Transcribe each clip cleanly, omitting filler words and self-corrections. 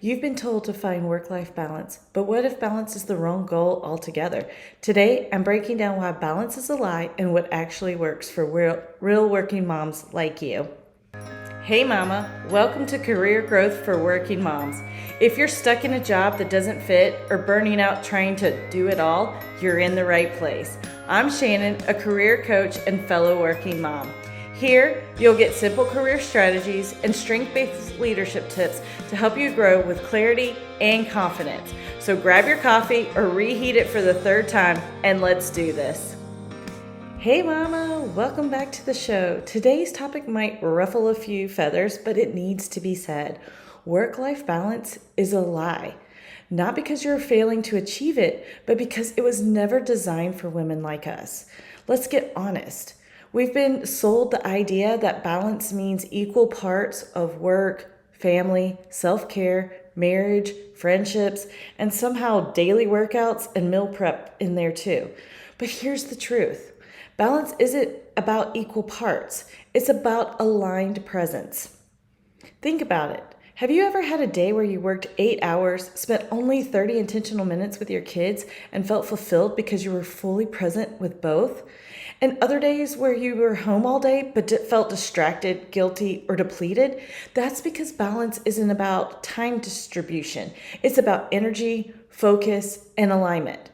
You've been told to find work-life balance, but what if balance is the wrong goal altogether? Today, I'm breaking down why balance is a lie and what actually works for real working moms like you. Hey mama, welcome to Career Growth for Working Moms. If you're stuck in a job that doesn't fit or burning out trying to do it all, you're in the right place. I'm Shannon, a career coach and fellow working mom. Here, you'll get simple career strategies and strength-based leadership tips to help you grow with clarity and confidence. So grab your coffee or reheat it for the third time and let's do this. Hey mama, welcome back to the show. Today's topic might ruffle a few feathers, but it needs to be said. Work-life balance is a lie. Not because you're failing to achieve it, but because it was never designed for women like us. Let's get honest. We've been sold the idea that balance means equal parts of work, family, self-care, marriage, friendships, and somehow daily workouts and meal prep in there too. But here's the truth. Balance isn't about equal parts. It's about aligned presence. Think about it. Have you ever had a day where you worked 8 hours, spent only 30 intentional minutes with your kids, and felt fulfilled because you were fully present with both? And other days where you were home all day but felt distracted, guilty, or depleted? That's because balance isn't about time distribution. It's about energy, focus, and alignment.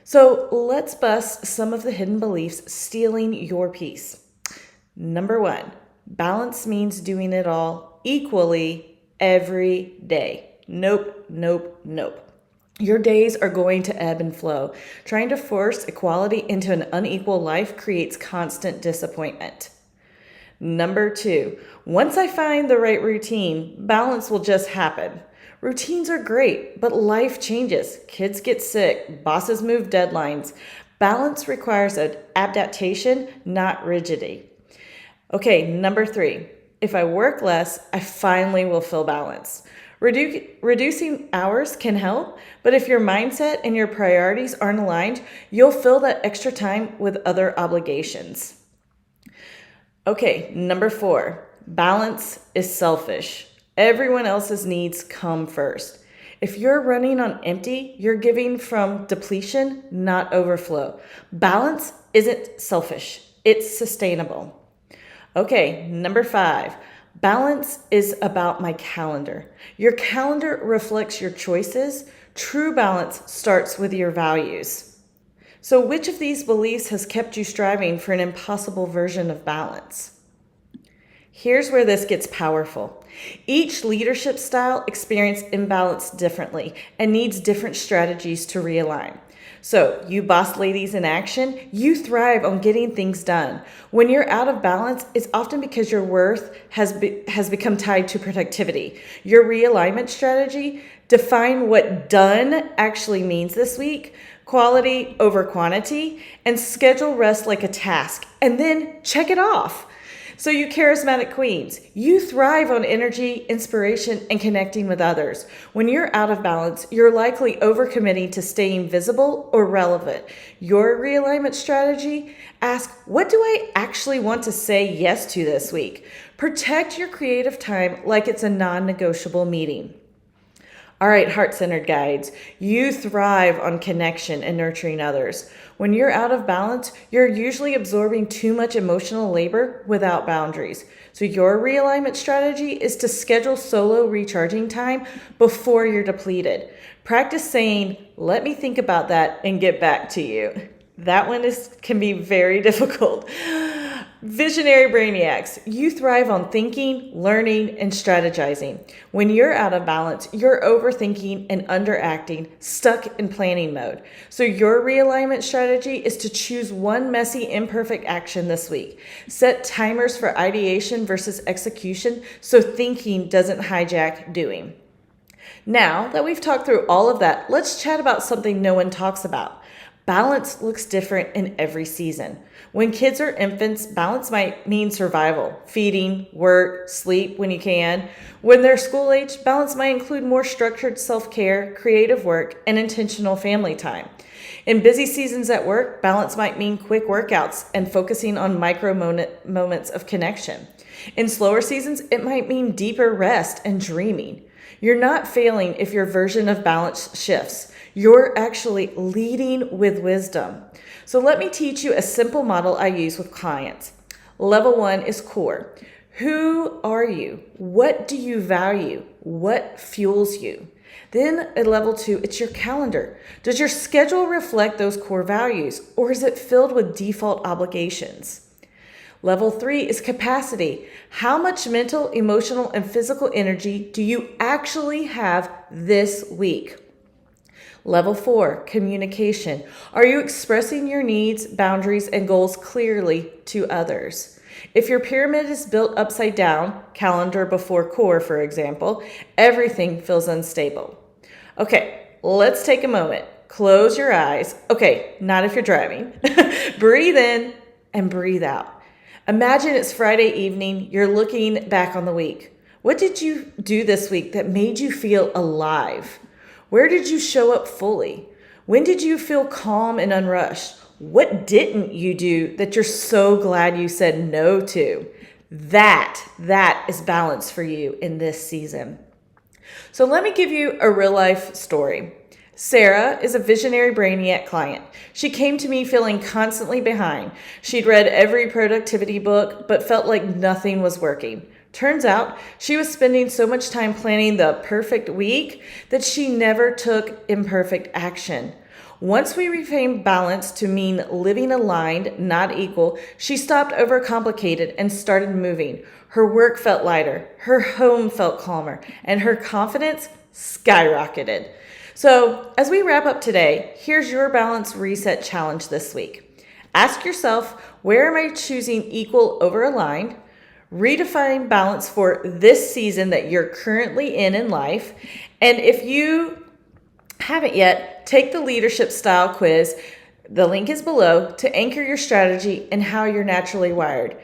So let's bust some of the hidden beliefs stealing your peace. Number 1, balance means doing it all equally every day. Nope, nope, nope. Your days are going to ebb and flow. Trying to force equality into an unequal life creates constant disappointment. Number 2, once I find the right routine, balance will just happen. Routines are great, but life changes. Kids get sick, bosses move deadlines. Balance requires an adaptation, not rigidity. Okay, number 3, if I work less, I finally will feel balance. Reducing hours can help, but if your mindset and your priorities aren't aligned, you'll fill that extra time with other obligations. Okay, number 4, balance is selfish. Everyone else's needs come first. If you're running on empty, you're giving from depletion, not overflow. Balance isn't selfish, it's sustainable. Okay, number 5. Balance is about my calendar. Your calendar reflects your choices. True balance starts with your values. So which of these beliefs has kept you striving for an impossible version of balance? Here's where this gets powerful. Each leadership style experiences imbalance differently and needs different strategies to realign. So, you boss ladies in action, you thrive on getting things done. When you're out of balance, it's often because your worth has become tied to productivity. Your realignment strategy, define what done actually means this week, quality over quantity, and schedule rest like a task, and then check it off. So you charismatic queens, you thrive on energy, inspiration, and connecting with others. When you're out of balance, you're likely overcommitting to staying visible or relevant. Your realignment strategy, ask, what do I actually want to say yes to this week? Protect your creative time like it's a non-negotiable meeting. All right, heart-centered guides, you thrive on connection and nurturing others. When you're out of balance, you're usually absorbing too much emotional labor without boundaries. So your realignment strategy is to schedule solo recharging time before you're depleted. Practice saying, let me think about that and get back to you. That one can be very difficult. Visionary Brainiacs, you thrive on thinking, learning, and strategizing. When you're out of balance, you're overthinking and underacting, stuck in planning mode. So your realignment strategy is to choose one messy, imperfect action this week. Set timers for ideation versus execution so thinking doesn't hijack doing. Now that we've talked through all of that, let's chat about something no one talks about. Balance looks different in every season. When kids are infants, balance might mean survival, feeding, work, sleep when you can. When they're school age, balance might include more structured self-care, creative work, and intentional family time. In busy seasons at work, balance might mean quick workouts and focusing on micro moments of connection. In slower seasons, it might mean deeper rest and dreaming. You're not failing if your version of balance shifts. You're actually leading with wisdom. So let me teach you a simple model I use with clients. Level 1 is core. Who are you? What do you value? What fuels you? Then at level 2, it's your calendar. Does your schedule reflect those core values, or is it filled with default obligations? Level 3 is capacity. How much mental, emotional, and physical energy do you actually have this week? Level 4, communication. Are you expressing your needs, boundaries, and goals clearly to others? If your pyramid is built upside down, calendar before core, for example, everything feels unstable. Okay, let's take a moment. Close your eyes. Okay, not if you're driving. Breathe in and breathe out. Imagine it's Friday evening. You're looking back on the week. What did you do this week that made you feel alive? Where did you show up fully? When did you feel calm and unrushed? What didn't you do that you're so glad you said no to? That is balance for you in this season. So let me give you a real life story. Sarah is a visionary Brainiac client. She came to me feeling constantly behind. She'd read every productivity book, but felt like nothing was working. Turns out she was spending so much time planning the perfect week that she never took imperfect action. Once we reframed balance to mean living aligned, not equal, she stopped overcomplicated and started moving. Her work felt lighter, her home felt calmer, and her confidence skyrocketed. So as we wrap up today, here's your balance reset challenge this week. Ask yourself, where am I choosing equal over aligned? Redefine balance for this season that you're currently in life. And if you haven't yet, take the leadership style quiz. The link is below to anchor your strategy and how you're naturally wired.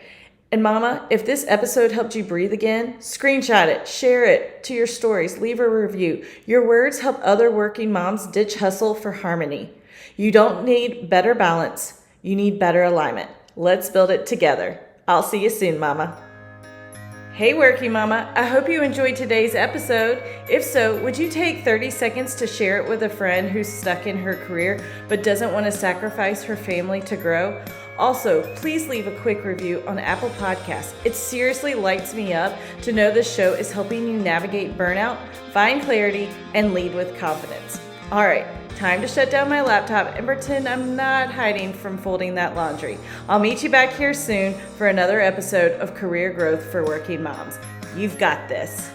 And mama, if this episode helped you breathe again, screenshot it, share it to your stories, leave a review. Your words help other working moms ditch hustle for harmony. You don't need better balance. You need better alignment. Let's build it together. I'll see you soon, mama. Hey working mama, I hope you enjoyed today's episode. If so, would you take 30 seconds to share it with a friend who's stuck in her career but doesn't want to sacrifice her family to grow? Also, please leave a quick review on Apple Podcasts. It seriously lights me up to know this show is helping you navigate burnout, find clarity, and lead with confidence. All right, time to shut down my laptop and pretend I'm not hiding from folding that laundry. I'll meet you back here soon for another episode of Career Growth for Working Moms. You've got this.